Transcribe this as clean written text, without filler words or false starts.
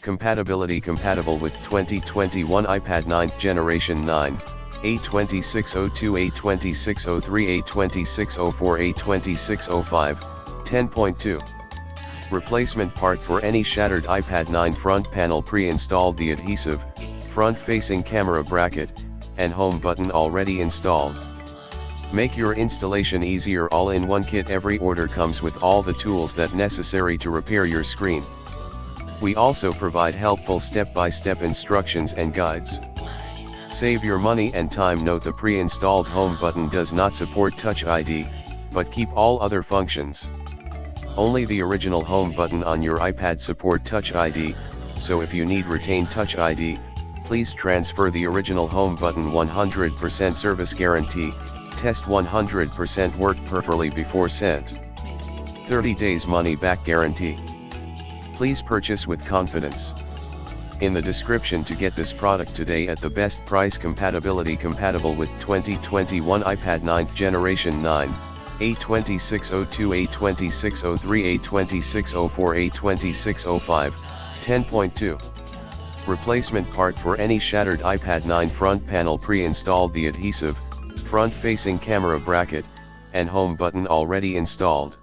Compatibility: compatible with 2021 iPad 9th generation 9, A2602 A2603 A2604 A2605, 10.2. Replacement part for any shattered iPad 9 front panel: pre-installed the adhesive, front-facing camera bracket, and home button already installed. Make your installation easier. All-in-one kit. Every order comes with all the tools that necessary to repair your screen. We also provide helpful step-by-step instructions and guides. Save your money and time. Note: the pre-installed home button does not support Touch ID, but keep all other functions. Only the original home button on your iPad support Touch ID, so if you need retain Touch ID, please transfer the original home button. 100% service guarantee, test 100% worked perfectly before sent. 30 days money back guarantee. Please purchase with confidence. In the description to get this product today at the best price. Compatibility: compatible with 2021 iPad 9th generation 9, A2602 A2603 A2604 A2605, 10.2. Replacement part for any shattered iPad 9 front panel: pre-installed the adhesive, front-facing camera bracket, and home button already installed.